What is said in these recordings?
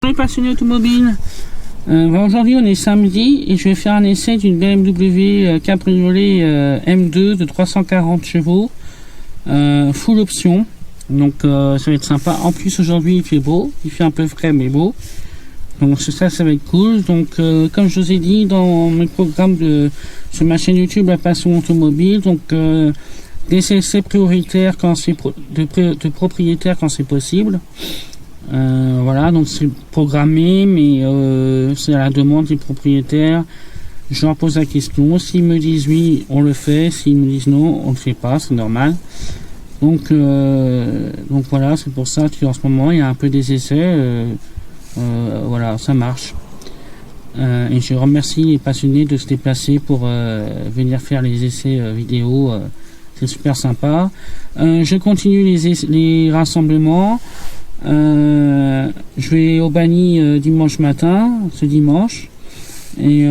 Les passionnés automobiles, aujourd'hui on est samedi et je vais faire un essai d'une BMW Cabriolet M2 de 340 chevaux, full option, donc ça va être sympa. En plus aujourd'hui il fait beau, il fait un peu frais mais beau, donc ça va être cool. Donc comme je vous ai dit dans mes programmes sur ma chaîne YouTube La Passion Automobile, donc des essais prioritaires quand c'est de propriétaires quand c'est possible. Voilà, donc c'est programmé, mais c'est à la demande des propriétaires. Je leur pose la question. S'ils me disent oui, on le fait. S'ils me disent non, on le fait pas. C'est normal. Donc voilà, c'est pour ça qu'en ce moment il y a un peu des essais. Voilà, ça marche. Et je remercie les passionnés de se déplacer pour venir faire les essais vidéo. C'est super sympa. Je continue les rassemblements. Je vais au Bagny dimanche matin, ce dimanche, et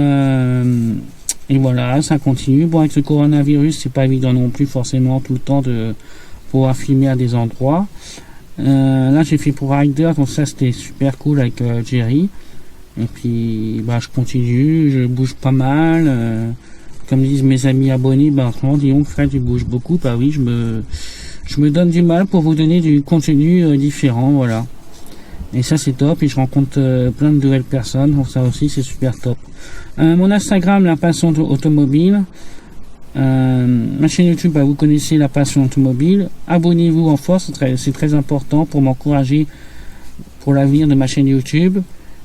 voilà, ça continue. Bon, avec le coronavirus, c'est pas évident non plus forcément tout le temps de pouvoir filmer à des endroits. Là, j'ai fait pour Rider, donc ça c'était super cool avec Jerry. Et puis, bah, je continue, je bouge pas mal. Comme disent mes amis abonnés, bah, disons que Fred, tu bouges beaucoup. Bah oui, je me donne du mal pour vous donner du contenu différent, voilà. Et ça c'est top, et je rencontre plein de nouvelles personnes, donc ça aussi c'est super top. Mon Instagram, La Passion Automobile. Ma chaîne YouTube, bah, vous connaissez La Passion Automobile. Abonnez-vous en force, c'est très important pour m'encourager pour l'avenir de ma chaîne YouTube.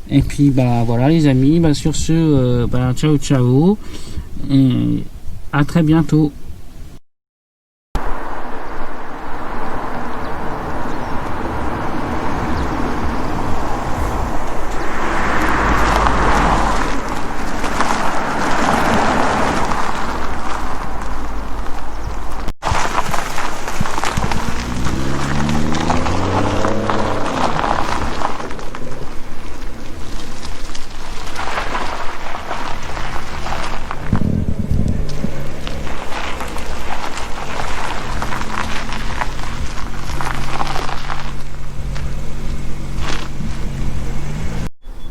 Et puis bah voilà les amis, bah, sur ce, ciao ciao, et à très bientôt.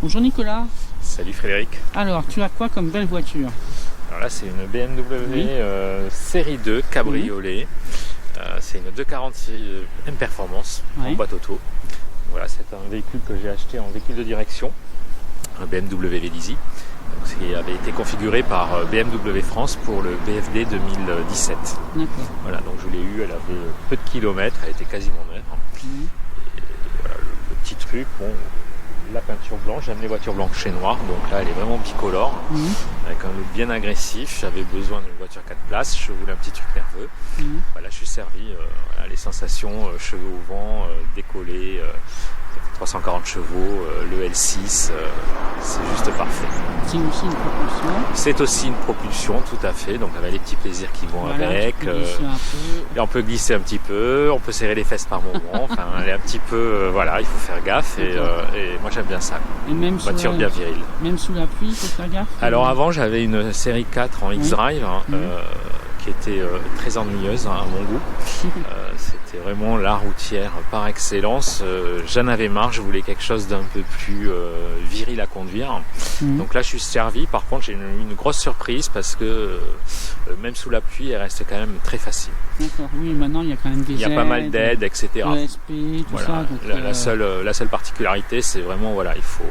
Bonjour Nicolas. Salut Frédéric. Alors, tu as quoi comme belle voiture? Alors là, c'est une BMW série 2 cabriolet. C'est une 240 M Performance en boîte auto. Voilà, c'est un véhicule que j'ai acheté en véhicule de direction, un BMW Vélizy. Qui avait été configuré par BMW France pour le BFD 2017. Voilà, donc je l'ai eu, elle avait peu de kilomètres, elle était quasiment neuve. Et voilà, le petit truc, bon, la peinture blanche, j'aime les voitures blanches et noires, donc là elle est vraiment bicolore, avec un look bien agressif. J'avais besoin d'une voiture 4 places, je voulais un petit truc nerveux. Voilà, je suis servi, voilà, les sensations, cheveux au vent, décollé, 340 chevaux, le L6, c'est juste parfait. C'est aussi une propulsion. C'est aussi une propulsion, tout à fait, donc avec les petits plaisirs qui vont avec. Et on peut glisser un petit peu, on peut serrer les fesses par moment, enfin elle est un petit peu, voilà, il faut faire gaffe, et moi j'aime bien ça. Et même voiture bien virile. Même sous la pluie, il faut faire gaffe. Alors avant j'avais une série 4 en X-Drive, qui était très ennuyeuse à mon goût. C'était vraiment la routière par excellence. J'en avais marre, je voulais quelque chose d'un peu plus viril à conduire. Donc là je suis servi. Par contre j'ai une grosse surprise parce que même sous la pluie elle reste quand même très facile. D'accord, oui, maintenant il y a quand même des aides. Il y a pas mal d'aides, etc. ESP, tout voilà, ça. Donc, la seule particularité c'est vraiment, voilà, il faut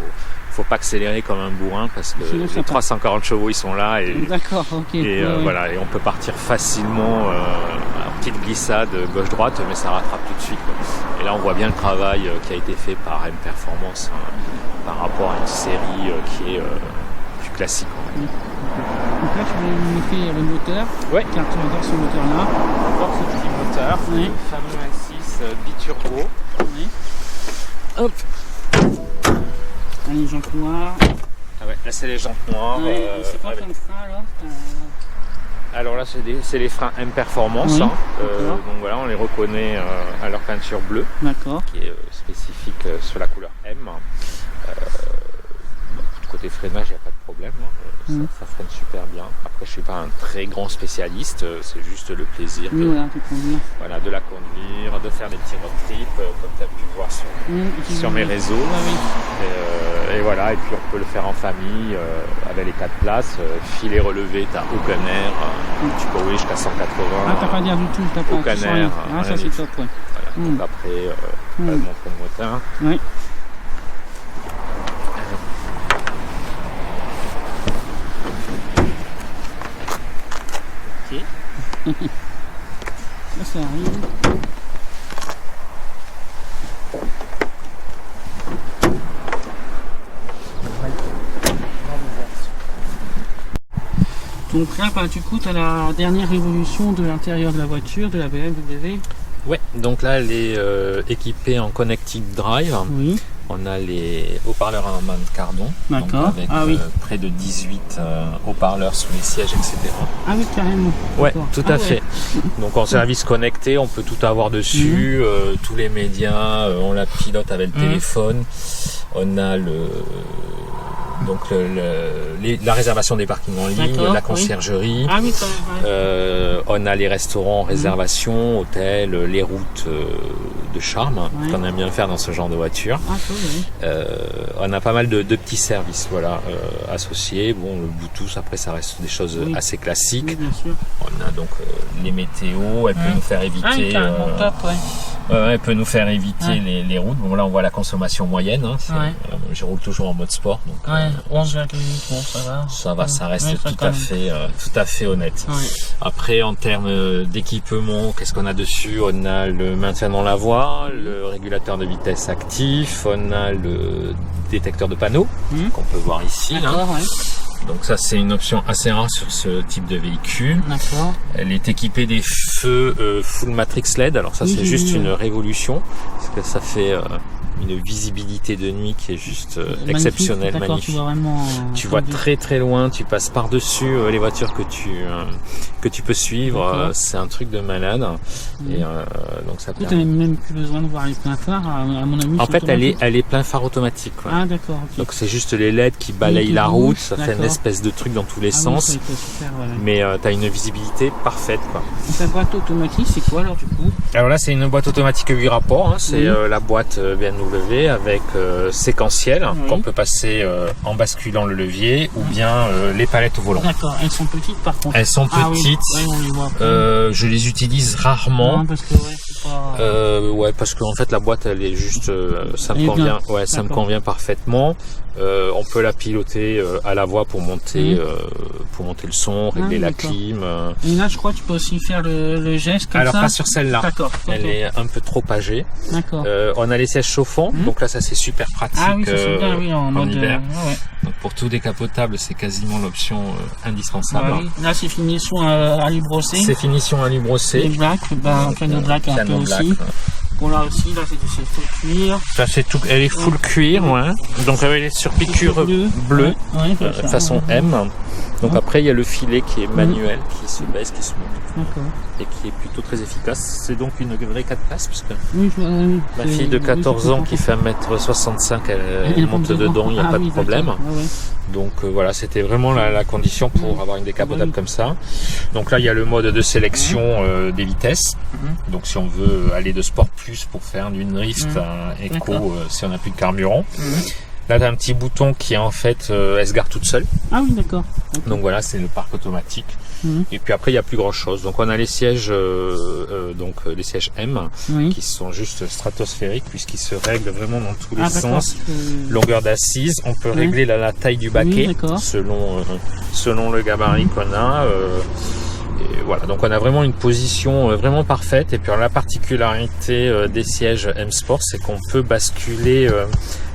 pas accélérer comme un bourrin parce que les 340 chevaux ils sont là, et voilà, et on peut partir facilement en petite glissade gauche-droite, mais ça rattrape tout de suite, quoi. Et là on voit bien le travail qui a été fait par M Performance par rapport à une série qui est plus classique. Donc là tu veux montrer le moteur, car tu adores ce moteur là. J'adore ce petit moteur, le fameux L6 biturbo. Hop. Les jantes noires. Ah ouais, là c'est les jantes noires. C'est quoi comme frein alors? Alors là c'est les freins M Performance. Donc voilà, on les reconnaît à leur peinture bleue, qui est spécifique sur la couleur M. Côté freinage, il n'y a pas de problème, hein. Ça freine super bien. Après, je suis pas un très grand spécialiste, c'est juste le plaisir de la conduire, de faire des petits road trips, comme tu as pu voir sur mes réseaux. Et voilà, et puis on peut le faire en famille, avec les 4 places, filet relevé, tu as aucun air, tu peux rouler jusqu'à 180. Ah, t'as pas d'air du tout, t'as pas aucun air. Ah, ça c'est top, ouais. Voilà, donc après, on va montrer le moteur. Oui. Ça arrive. Donc là, bah, du coup, tu as la dernière évolution de l'intérieur de la voiture, de la BMW. Ouais, donc là, elle est équipée en Connected Drive. Oui. On a les haut-parleurs à main de cardon, d'accord, avec près de 18 haut-parleurs sous les sièges, etc. Ah oui, carrément. Ouais, tout à fait. Donc en service connecté, on peut tout avoir dessus, tous les médias, on la pilote avec le téléphone, on a la réservation des parkings en ligne, la conciergerie, on a les restaurants, réservations, hôtels, les routes de charme qu'on aime bien faire dans ce genre de voiture. On a pas mal de petits services associés. Bon, le Bluetooth, après ça reste des choses assez classiques. Oui, bien sûr. On a donc les météos, elle peut nous faire éviter elle peut nous faire éviter les routes. Bon, là on voit la consommation moyenne, hein. Je roule toujours en mode sport, donc 11,8, bon, ça va. Ça va, ça reste tout à fait honnête. Après, en termes d'équipement, qu'est-ce qu'on a dessus? On a le maintien dans la voie, le régulateur de vitesse actif, on a le détecteur de panneaux qu'on peut voir ici. Donc ça, c'est une option assez rare sur ce type de véhicule. D'accord. Elle est équipée des feux full matrix LED. Alors ça, c'est juste une révolution parce que ça fait une visibilité de nuit qui est juste exceptionnelle, magnifique. Tu vois très très loin, tu passes par-dessus les voitures que tu peux suivre. C'est un truc de malade. Et donc ça permet. Tu n'as même plus besoin de voir les pleins phares, à mon avis. En fait, elle est plein phare automatique. Ah d'accord. Donc c'est juste les LED qui balayent la route, ça fait une espèce de truc dans tous les sens. Oui, super, mais tu as une visibilité parfaite, quoi. Et ta boîte automatique, c'est quoi alors du coup? Alors là, c'est une boîte automatique 8 rapports, hein. C'est la boîte BMW avec séquentiel qu'on peut passer en basculant le levier ou bien les palettes au volant. D'accord, elles sont petites par contre. Elles sont petites, on les voit je les utilise rarement. Non, parce que c'est pas... parce qu'en fait la boîte elle est juste, ça me convient, ça me convient parfaitement. On peut la piloter à la voix pour monter le son, régler la clim. Et là, je crois que tu peux aussi faire le geste comme ça. Alors pas sur celle-là. D'accord. Elle est un peu trop âgée. D'accord. On a les sièges chauffants, donc là ça c'est super pratique. Ah oui, ça c'est bien, en mode hiver. Donc pour tout décapotable, c'est quasiment l'option indispensable. Là c'est finition à lui brosser. C'est finition à lui brosser. Les black, piano black un peu aussi. Bon là aussi, là c'est full cuir. Ça c'est tout, elle est full cuir, Donc elle est sur piqûre bleue, façon M. Donc après il y a le filet qui est manuel, qui se baisse, qui se monte. Et qui est plutôt très efficace. C'est donc une vraie 4 places, puisque ma fille de 14 ans qui fait 1m65, elle monte dedans, il n'y a pas de problème. Donc voilà, c'était vraiment la condition pour avoir une décapotable comme ça. Donc là il y a le mode de sélection des vitesses. Donc si on veut aller de Sport Plus pour faire d'une drift à Eco si on n'a plus de carburant. Là, tu as un petit bouton qui est en fait, elle se gare toute seule. Ah oui, d'accord. Donc voilà, c'est le parc automatique. Et puis après, il n'y a plus grand chose. Donc on a les sièges, les sièges M, qui sont juste stratosphériques puisqu'ils se règlent vraiment dans tous les sens. Longueur d'assise, on peut régler la taille du baquet selon le gabarit qu'on a. Et voilà, donc on a vraiment une position vraiment parfaite. Et puis alors, la particularité des sièges M Sport, c'est qu'on peut basculer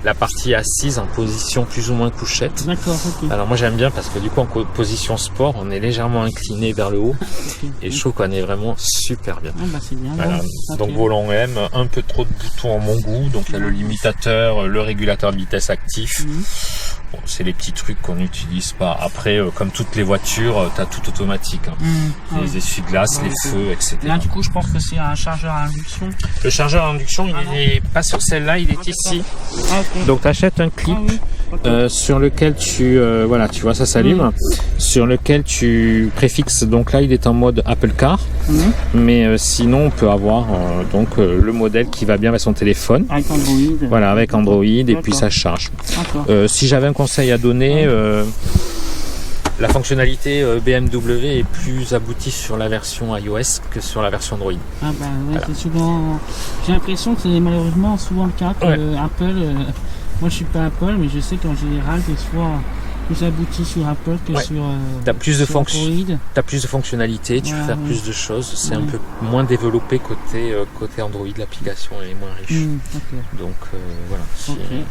la partie assise en position plus ou moins couchette. D'accord, Alors moi j'aime bien parce que du coup en position sport, on est légèrement incliné vers le haut. Et je trouve qu'on est vraiment super bien. C'est bien. Voilà. Donc volant M, un peu trop de boutons à mon goût. Donc il y a le limitateur, le régulateur de vitesse actif. Bon, c'est les petits trucs qu'on n'utilise pas. Après, comme toutes les voitures, tu as tout automatique. Les essuie-glaces, les feux, etc. Là, du coup, je pense que c'est un chargeur à induction. Le chargeur à induction, il n'est pas sur celle-là, il est ici. Donc, tu achètes un clip sur lequel voilà, tu vois, ça s'allume, sur lequel tu préfixes. Donc là, il est en mode Apple Car, mais sinon, on peut avoir le modèle qui va bien avec son téléphone. Avec Android. Voilà, avec Android, et puis ça charge. Si j'avais un conseil à donner, la fonctionnalité BMW est plus aboutie sur la version iOS que sur la version Android. Ah bah ouais, voilà. C'est souvent. J'ai l'impression que c'est malheureusement souvent le cas que Apple. Moi je suis pas Apple, mais je sais qu'en général c'est soit plus abouti sur Apple que sur. T'as plus de t'as plus de fonctionnalités, tu peux faire plus de choses. C'est un peu moins développé côté Android, l'application est moins riche. Donc voilà.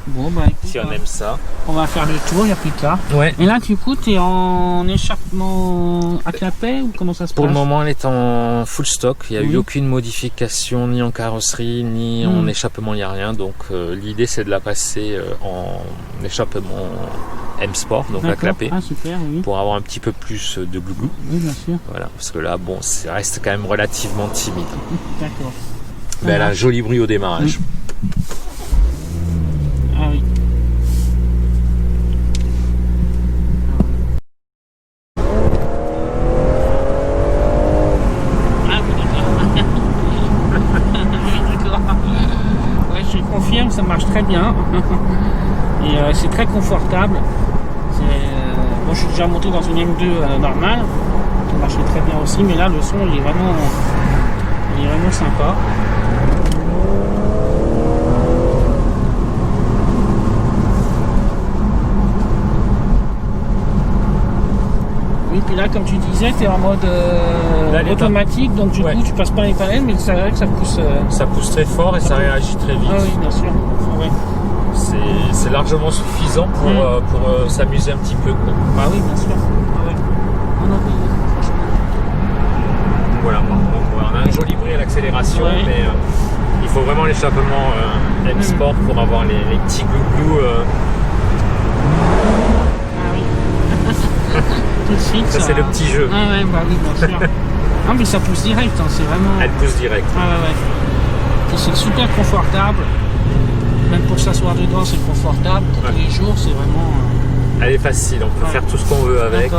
Bon, bah, écoute, si on aime ça, on va faire le tour, il n'y a plus tard. Et là du coup tu es en échappement à clapet ou comment ça se passe? Pour le moment elle est en full stock, il n'y a eu aucune modification ni en carrosserie ni en échappement, il n'y a rien. Donc l'idée c'est de la passer en échappement M Sport, donc à clapet, pour avoir un petit peu plus de glouglou. Oui, bien sûr. Voilà, parce que là, bon, ça reste quand même relativement timide. D'accord. Mais elle a un joli bruit au démarrage. Ah oui. Ah oui, d'accord. Ouais, je confirme, ça marche très bien. Et c'est très confortable. Moi je suis déjà monté dans une M2 normale, qui marchait très bien aussi, mais là le son il est vraiment sympa. Oui, puis là comme tu disais, tu es en mode automatique, donc du coup tu passes pas les panels, mais c'est vrai que ça pousse. Ça pousse très fort et ça réagit très vite. Ah oui, bien sûr. C'est largement suffisant pour s'amuser un petit peu, quoi. Ah oui, bien sûr. Voilà, on a un joli bruit à l'accélération, mais il faut vraiment l'échappement M Sport pour avoir les petits glouglous. Ah oui. Tout de suite. Ça c'est le petit jeu. Ah ouais, bah oui, bien sûr. Ah mais ça pousse direct, hein, c'est vraiment. Elle pousse direct. Ah ouais. Et c'est super confortable. Même pour s'asseoir dedans, c'est confortable. Pour tous les jours, c'est vraiment. Elle est facile, on peut faire tout ce qu'on veut avec.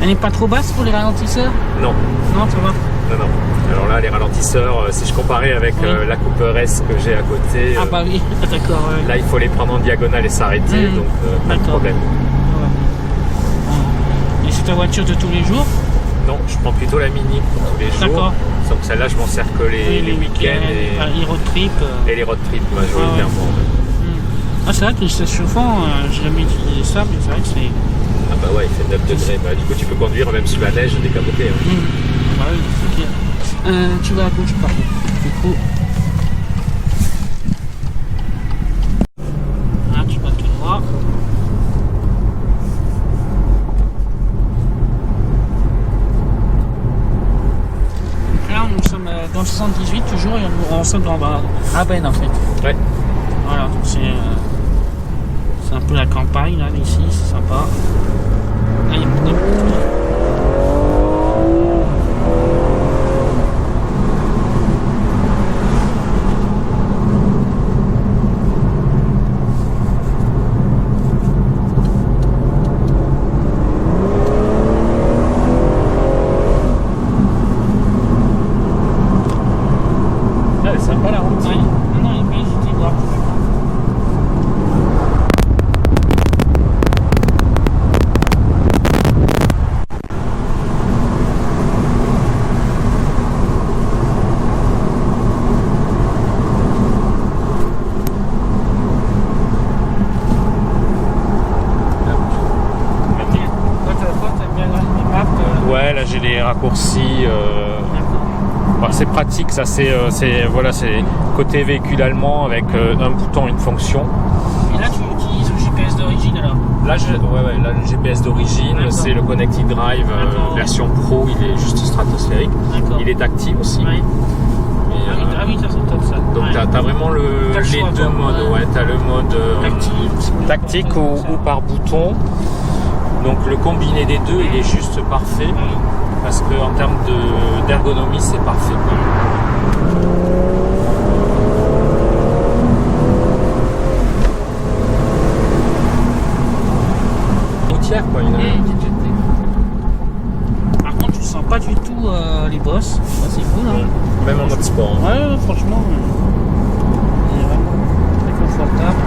Elle n'est pas trop basse pour les ralentisseurs? Non. Non, ça va. Non. Alors là, les ralentisseurs, si je comparais avec la Cooper S que j'ai à côté. Ah bah oui, d'accord. Là, il faut les prendre en diagonale et s'arrêter, donc pas de problème. Et c'est ta voiture de tous les jours? Non, je prends plutôt la Mini pour tous les jours. D'accord. Donc celle-là, je m'en sers que les week-ends les road trips. Et les road trips majoritairement. Ah, c'est vrai que les chauffant, j'ai jamais utilisé ça, mais c'est vrai que c'est. Ah bah ouais, il fait 9 degrés. Bah, du coup, tu peux conduire même sous la neige décapotée. Bah oui, c'est clair. Tu vas à gauche, pardon. Du coup. Ah, tu vas tout droit. Là, nous sommes dans le 78 toujours, et on sommes dans Aben en fait. Ouais. Voilà, donc c'est un peu la campagne là, ici, c'est sympa. Là, il y a beaucoup de... C'est sympa la route. Ouais. Non, il est bien, je t'y vois. Ouais, là j'ai les raccourcis. C'est pratique, ça c'est côté véhicule allemand avec un bouton, une fonction. Et là tu utilises le GPS d'origine alors? Là, là le GPS d'origine, c'est le Connected Drive version Pro, il est juste stratosphérique. Il est tactile aussi. Oui. Oui, ça c'est top ça. Donc t'as vraiment les deux modes. Ouais, t'as le mode tactique ou par bouton. Donc le combiné des deux, il est juste parfait. Parce qu'en termes d'ergonomie, c'est parfait. mode sport. Hein. Ouais, franchement, il est vraiment très confortable.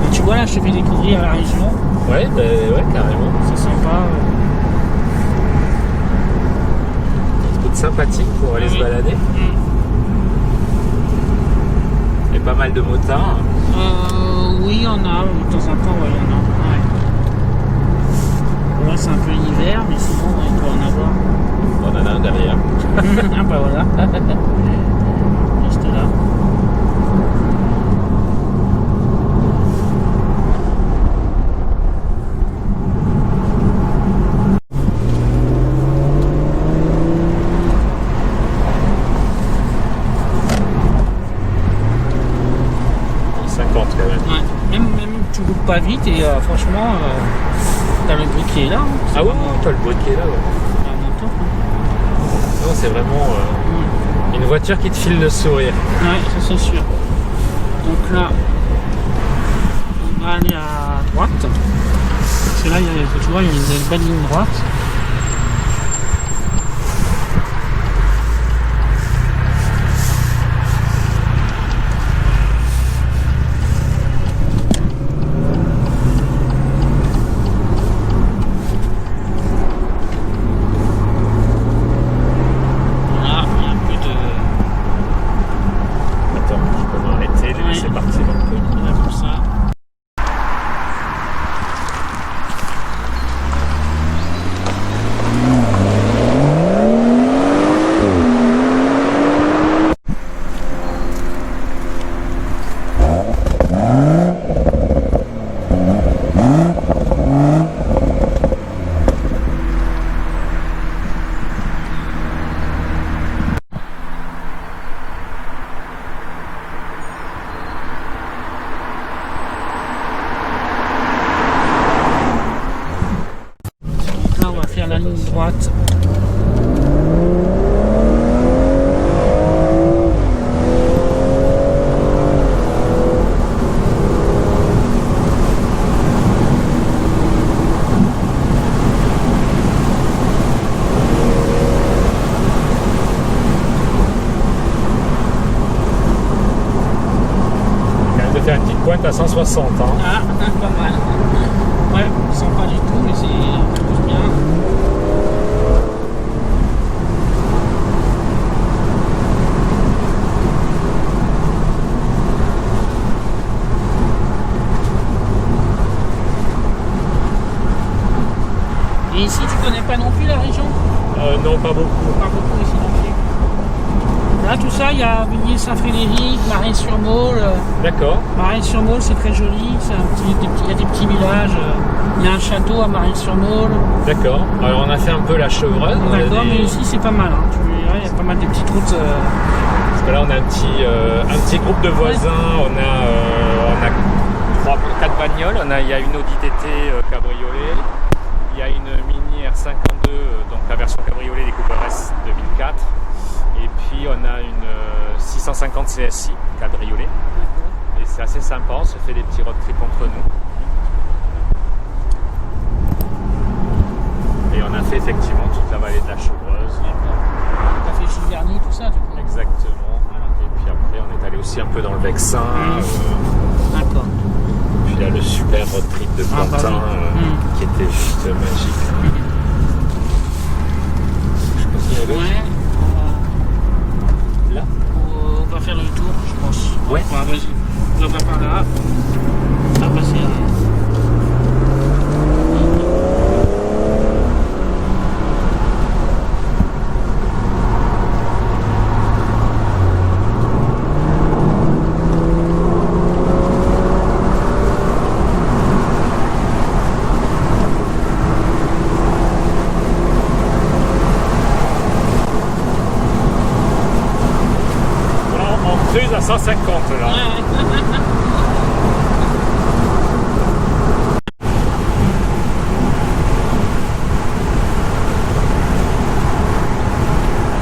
Et tu vois là, je te fais découvrir la région. Ouais, ouais, carrément. C'est sympa. C'est sympathique pour aller se balader. Et pas mal de motards. Oui, il y en a, de temps en temps, ouais, il y en a. Ouais. Là, c'est un peu l'hiver, mais sinon, il peut en avoir. On en a un derrière. Ah bah voilà. Juste là. Même tu bouges pas vite et franchement t'as le bruit qui est là. Hein, ah ouais, t'as le bruit qui est là. Ouais. Non, c'est vraiment une voiture qui te file le sourire. Ouais, ça c'est sûr. Donc là, on va aller à droite. Parce que là, tu vois, il y a une belle ligne droite. La ligne droite. Quand même de faire une petite pointe à 160. Hein. Ah, pas mal. Ouais, on sent pas du tout, mais c'est bien. Et ici, tu connais pas non plus la région? Non, pas beaucoup. Pas beaucoup ici non plus. Là, tout ça, il y a Villiers-Saint-Frédéric, Marais-sur-Môle. D'accord. Marais-sur-Môle, c'est très joli. Il y a des petits villages. Il y a un château à Marais-sur-Môle. D'accord. Alors, on a fait un peu la Chevreuse. D'accord, mais ici, c'est pas mal. Hein. Tu verras, il y a pas mal de petites routes. Parce que là, on a un petit groupe de voisins. Ouais. On a 4 bagnoles. Il y a une Audi TT cabriolet. Il y a une Mini R52, donc la version cabriolet des Cooper S 2004. Et puis on a une 650 CSI cabriolet. Et c'est assez sympa, on se fait des petits road trips entre nous. Et on a fait effectivement toute la vallée de la Chevreuse. On a fait Giverny, tout ça, du coup. Exactement. Voilà. Et puis après on est allé aussi un peu dans le Vexin. D'accord. Puis là le super road trip de Pantin qui était juste magique. Je pense qu'il y avait... Ouais. Là on va faire le tour, je pense. Ouais. Vas-y. On va par là. On va passer là. À 150 là.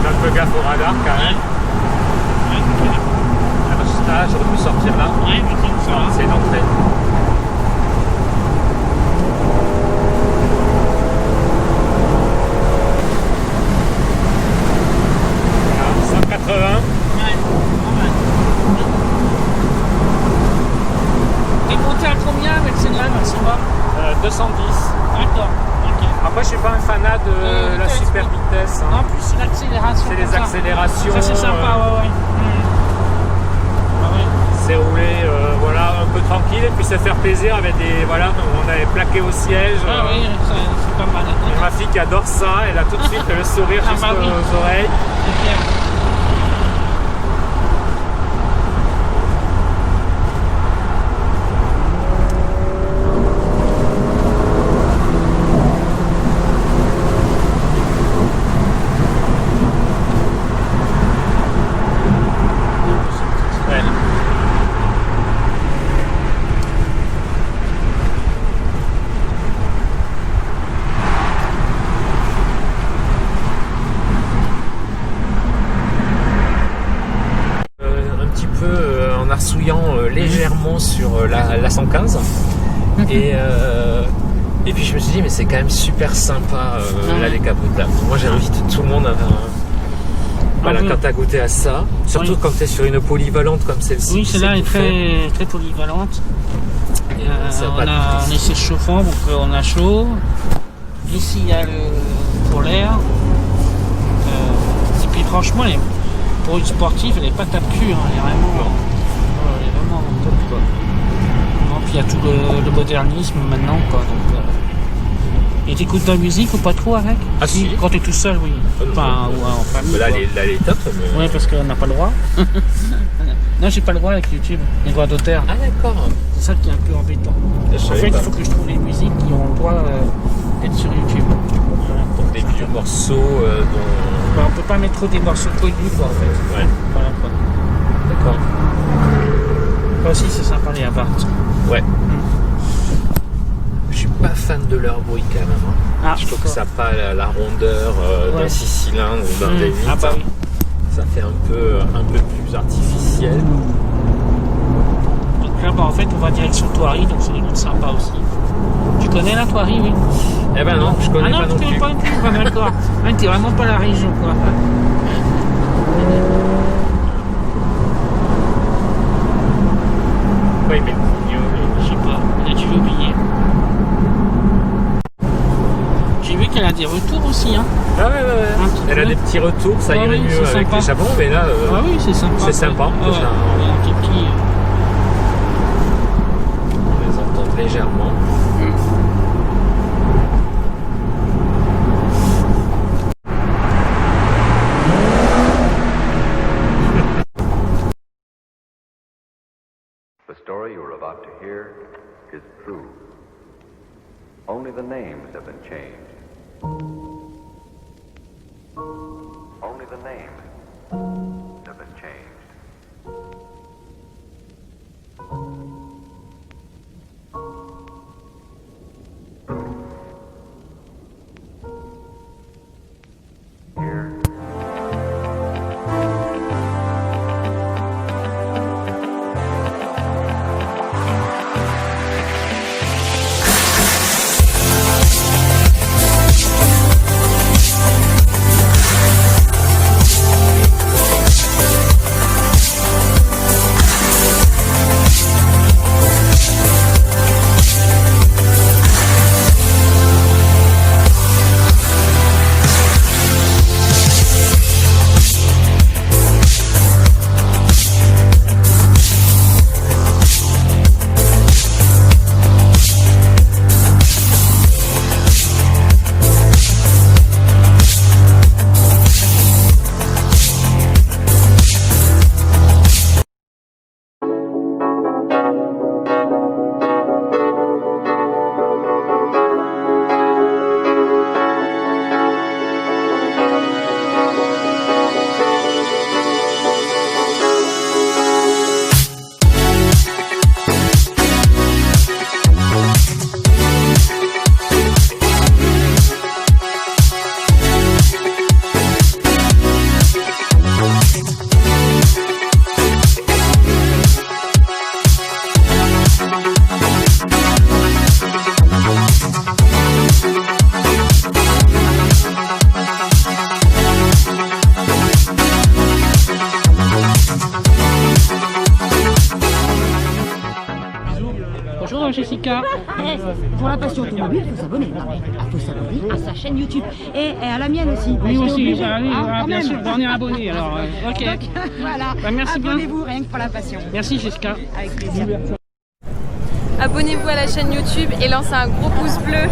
Un peu gaffe au radar quand même. Ah, j'aurais pu sortir là. C'est d'entrée. l'accélération. C'est les accélérations. Ça c'est sympa, ouais. C'est rouler voilà, un peu tranquille et puis se faire plaisir avec des. Voilà, on avait plaqué au siège. Ah oui, c'est pas mal. Et ma fille qui adore ça, elle a tout de suite le sourire Ah, bah oui. jusqu'aux oreilles. C'est clair. Ouais. Un petit peu en arsouillant légèrement sur la 115 et puis je me suis dit mais c'est quand même super sympa la décapotable. Moi j'invite tout le monde à voilà, quand tu as goûté à ça, surtout quand tu es sur une polyvalente comme celle-ci. Oui, celle-là est très polyvalente. On a un essai chauffant, donc on a chaud. Ici il y a pour l'air. Et puis franchement, pour une sportive, elle n'est pas tape-cul, hein. Elle est vraiment top, quoi. Non, puis il y a tout le modernisme maintenant, quoi. Donc, et t'écoutes de la musique ou pas trop avec? Ah si. Quand t'es tout seul, oui. Enfin, ou en famille. Là, elle est top. Oui, parce qu'on n'a pas le droit. Non, j'ai pas le droit avec YouTube, les droits d'auteur. Ah d'accord. C'est ça qui est un peu embêtant. En fait, il faut que je trouve les musiques qui ont le droit d'être sur YouTube. Voilà. Donc des vieux morceaux dont... Bah, on peut pas mettre trop des morceaux connus, quoi, en fait. Ouais. Voilà, quoi. D'accord. Ça aussi, c'est sympa, les Abarth. Ouais. Je suis pas fan de leur bruit quand même. Hein. Ah, je trouve que ça n'a pas la rondeur d'un 6 cylindres ou d'un V8. Ah bah oui. Ça fait un peu plus artificiel. Donc là, bah, en fait, on va direction Thoiry, donc c'est des routes sympas aussi. Tu connais la Thoiry, oui? Eh ben non, je connais pas non plus. Ah non, tu connais pas non plus, bah, d'accord. Ouais, t'es vraiment pas la région, quoi. Oui, mais je sais pas, on a dû l'oublier. J'ai vu qu'elle a des retours aussi, hein. Ah ouais. Elle a des petits retours, ça irait mieux avec sympa. les chapeaux, mais là, ah oui, c'est sympa. c'est sympa. Ouais. Déjà, Ouais, petit, on les entend légèrement. The story you are about to hear is true. Only the names have been changed. Only the names have been changed. Here. Jessica. Pour la passion automobile, il faut s'abonner. Il faut s'abonner à sa chaîne YouTube et à la mienne aussi. Oui, aussi, oui, Quand bien même. sûr, on est abonné alors. Ok. Donc, voilà, Bah, merci bien. abonnez-vous rien que pour la passion. Merci Jessica. Avec plaisir. Abonnez-vous à la chaîne YouTube et lancez un gros pouce bleu.